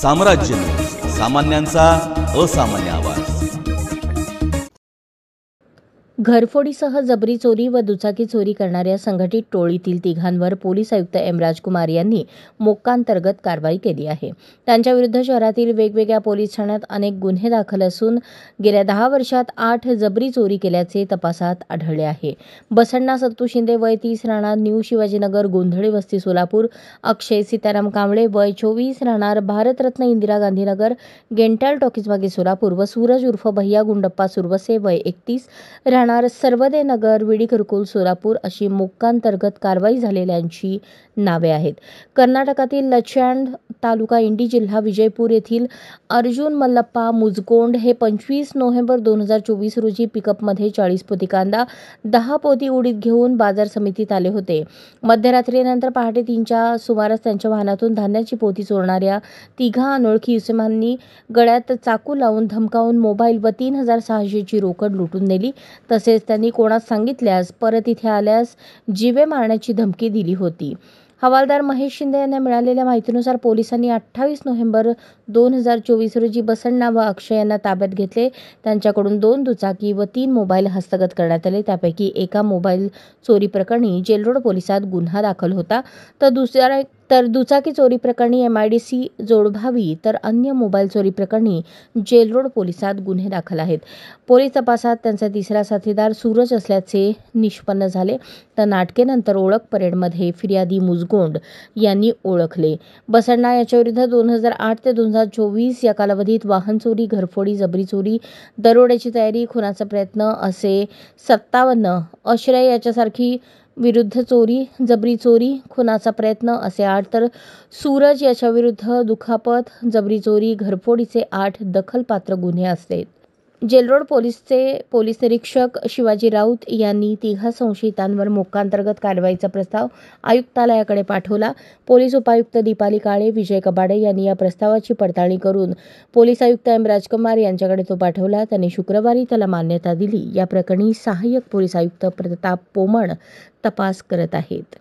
साम्राज्य सामान्यांचा असामान्य आवाज। घरफोडीसह जबरी चोरी व दुचाकी चोरी करणाऱ्या संघटित टोळीतील तिघांवर पोलीस आयुक्त एम राजकुमार यांनी मोक्कांतर्गत कारवाई केली आहे। त्यांच्याविरुद्ध शहरातील वेगवेगळ्या पोलीस ठाण्यात अनेक गुन्हे दाखल असून गेल्या 10 वर्षात 8 जबरी चोरी केल्याचे तपासात आढळले आहे। बसण्णा सत्तू शिंदे वय 30 राहणार न्यू शिवाजीनगर गोंधळी वस्ती सोलापूर, अक्षय सीताराम कांबळे वय 24 राहणार भारतरत्न इंदिरा गांधीनगर गेंटाल टॉकीज मागे सोलापूर व सूरज उर्फ भैया गुंडप्पा सुरवसे वय 31 राहणार सर्वदे नगर विडी घरकुल सोलापूर अशी मोक्कांतर्गत कारवाई झालेल्यांची नावे आहेत। कर्नाटकातील लचँड तालुका इंडी जिल्हा विजयपूर येथील अर्जुन मल्लप्पा मुजगोंड हे 25 नोव्हेंबर 2024 रोजी पिकअपमध्ये 40 पोती कांदा 10 पोती उडीद घेऊन बाजार समितीत आले होते। मध्यरात्रीनंतर पहाटे 3च्या सुमारास त्यांच्या वाहनातून धान्याची पोती चोरणाऱ्या तिघा अनोळखी इसमांनी गळ्यात चाकू लावून धमकावून मोबाईल व 3600 ची रोकड लुटून नेली। तसेच त्यांनी कोणास सांगितल्यास परत इथे आल्यास जीवे मारण्याची धमकी दिली होती। हवालदार महेश शिंदे यांना मिळालेल्या माहितीनुसार पोलिसांनी 28 नोव्हेंबर 2024 रोजी बसण्णा व अक्षय यांना ताब्यात घेतले। त्यांच्याकडून 2 दुचाकी व 3 मोबाईल हस्तगत करण्यात आले। त्यापैकी एका मोबाईल चोरी प्रकरणी जेलरोड पोलिसात गुन्हा दाखल होता, तर दुचाकी चोरी प्रकरणी MIDC जोडभावी तर अन्य मोबाईल चोरी प्रकरणी जेलरोड पोलिसात गुन्हे दाखल आहेत। पोलीस तपासात त्यांचा तिसरा साथीदार सूरज असल्याचे निष्पन्न झाले, तर नाटकेनंतर ओळख परेडमध्ये फिर्यादी मुजगोंड यांनी ओळखले। बसण्णा याच्याविरुद्ध 2008 ते 2024 या कालावधीत वाहन चोरी, घरफोडी, जबरी चोरी, दरोड्याची तयारी, खुनाचा प्रयत्न असे 57, अश्रय याच्यासारखी विरुद्ध चोरी, जबरी चोरी, खुनाचा प्रयत्न असे 8, तर सूरज याच्याविरुद्ध दुखापत, जबरी चोरी, घरफोडीचे 8 दखलपात्र गुन्हे असते। जेलरोड पोलीसचे पोलीस निरीक्षक शिवाजी राऊत यांनी तिघा संशयितांवर मोक्कांतर्गत कारवाईचा प्रस्ताव आयुक्तालयाकडे पाठवला। पोलीस उपायुक्त दीपाली काळे, विजय कबाडे यांनी या प्रस्तावाची पडताळणी करून पोलीस आयुक्त एम राजकुमार यांच्याकडे तो पाठवला। त्यांनी शुक्रवारी त्याला मान्यता दिली। या प्रकरणी सहाय्यक पोलीस आयुक्त प्रताप पोमण तपास करत आहेत।